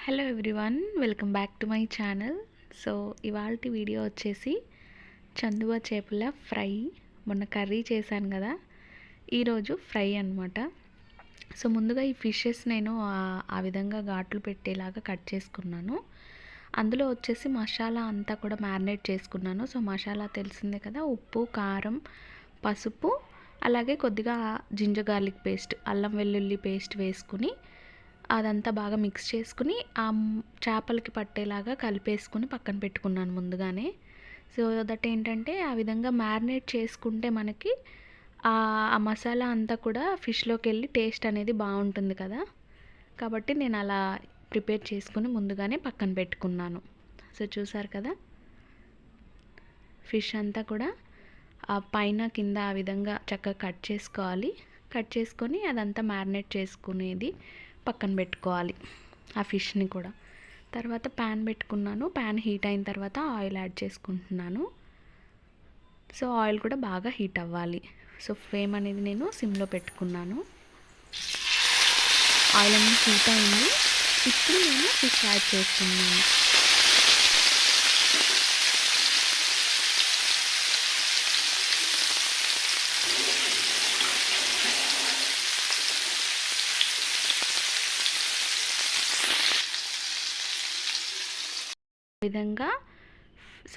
Hello everyone, welcome back to my channel. So ఇవాల్టి video వచ్చేసి చందువ చేపల ఫ్రై. మొన్న కర్రీ చేశాను కదా, ఈరోజు ఫ్రై అనమాట. సో ముందుగా ఈ ఫిషెస్ నేను ఆ విధంగా ఘాట్లు పెట్టేలాగా కట్ చేసుకున్నాను. అందులో వచ్చేసి మసాలా అంతా కూడా మ్యారినేట్ చేసుకున్నాను. సో మసాలా తెలిసిందే కదా, ఉప్పు, కారం, పసుపు, అలాగే కొద్దిగా జింజర్ గార్లిక్ పేస్ట్, అల్లం వెల్లుల్లి పేస్ట్ వేసుకుని అదంతా బాగా మిక్స్ చేసుకుని ఆ చేపలకి పట్టేలాగా కలిపేసుకుని పక్కన పెట్టుకున్నాను ముందుగానే. సో దట్ ఏంటంటే ఆ విధంగా మ్యారినేట్ చేసుకుంటే మనకి ఆ మసాలా అంతా కూడా ఫిష్లోకి వెళ్ళి టేస్ట్ అనేది బాగుంటుంది కదా, కాబట్టి నేను అలా ప్రిపేర్ చేసుకుని ముందుగానే పక్కన పెట్టుకున్నాను. సో చూసారు కదా, ఫిష్ అంతా కూడా ఆ పైన కింద ఆ విధంగా చక్కగా కట్ చేసుకోవాలి. కట్ చేసుకొని అదంతా మ్యారినేట్ చేసుకునేది పక్కన పెట్టుకోవాలి, ఆ ఫిష్ని కూడా. తర్వాత ప్యాన్ పెట్టుకున్నాను. ప్యాన్ హీట్ అయిన తర్వాత ఆయిల్ యాడ్ చేసుకుంటున్నాను. సో ఆయిల్ కూడా బాగా హీట్ అవ్వాలి. సో ఫ్లేమ్ అనేది నేను సిమ్లో పెట్టుకున్నాను. ఆయిల్ అనేది హీట్ అయింది. ఇప్పుడు నేను ఫిష్ యాడ్ చేస్తున్నాను.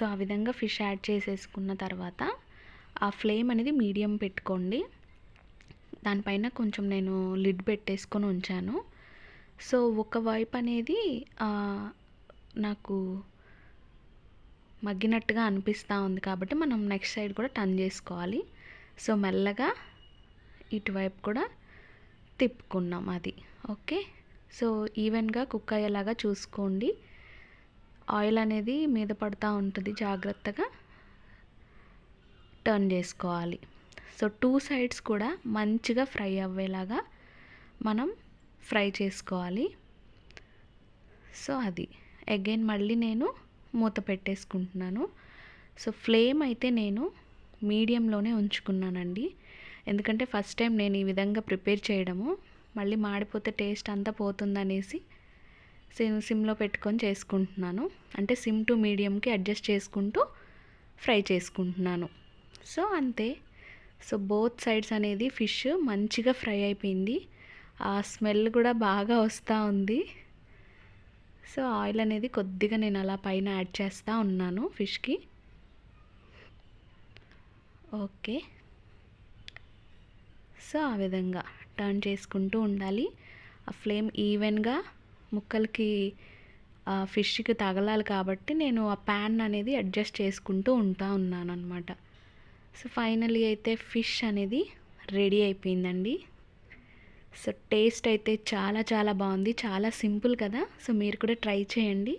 ఆ విధంగా ఫిష్ యాడ్ చేసేసుకున్న తర్వాత ఆ ఫ్లేమ్ అనేది మీడియం పెట్టుకోండి. దానిపైన కొంచెం నేను లిడ్ పెట్టేసుకొని ఉంచాను. సో ఒకవైపు అనేది నాకు మగ్గినట్టుగా అనిపిస్తూ ఉంది కాబట్టి మనం నెక్స్ట్ సైడ్ కూడా టర్న్ చేసుకోవాలి. సో మెల్లగా ఇటువైపు కూడా తిప్పుకున్నాం అది. ఓకే, సో ఈవెన్గా కుక్ అయ్యేలాగా చూసుకోండి. ఆయిల్ అనేది మీద పడుతూ ఉంటుంది, జాగ్రత్తగా టర్న్ చేసుకోవాలి. సో 2 సైడ్స్ కూడా మంచిగా ఫ్రై అవ్వేలాగా మనం ఫ్రై చేసుకోవాలి. సో అది అగైన్ మళ్ళీ నేను మూత పెట్టేసుకుంటున్నాను. సో ఫ్లేమ్ అయితే నేను మీడియంలోనే ఉంచుకున్నానండి, ఎందుకంటే ఫస్ట్ టైం నేను ఈ విధంగా ప్రిపేర్ చేయడము, మళ్ళీ మాడిపోతే టేస్ట్ అంతా పోతుందనేసి సిమ్లో పెట్టుకొని చేసుకుంటున్నాను. అంటే సిమ్ టు మీడియంకి అడ్జస్ట్ చేసుకుంటూ ఫ్రై చేసుకుంటున్నాను. సో అంతే. సో బోత్ సైడ్స్ అనేది ఫిష్ మంచిగా ఫ్రై అయిపోయింది. ఆ స్మెల్ కూడా బాగా వస్తూ ఉంది. సో ఆయిల్ అనేది కొద్దిగా నేను అలా పైన యాడ్ చేస్తూ ఉన్నాను ఫిష్కి. ఓకే, సో ఆ విధంగా టర్న్ చేసుకుంటూ ఉండాలి. ఆ ఫ్లేమ్ ఈవెన్గా ముక్కలకి ఫిష్కి తగలాలి కాబట్టి నేను ఆ ప్యాన్ అనేది అడ్జస్ట్ చేసుకుంటూ ఉన్నాను అనమాట. సో ఫైనలీ అయితే ఫిష్ అనేది రెడీ అయిపోయిందండి. సో టేస్ట్ అయితే చాలా చాలా బాగుంది, చాలా సింపుల్ కదా. సో మీరు కూడా ట్రై చేయండి,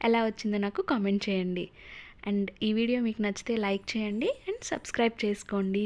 ఎలా వచ్చిందో నాకు కామెంట్ చేయండి. అండ్ ఈ వీడియో మీకు నచ్చితే లైక్ చేయండి అండ్ సబ్స్క్రైబ్ చేసుకోండి.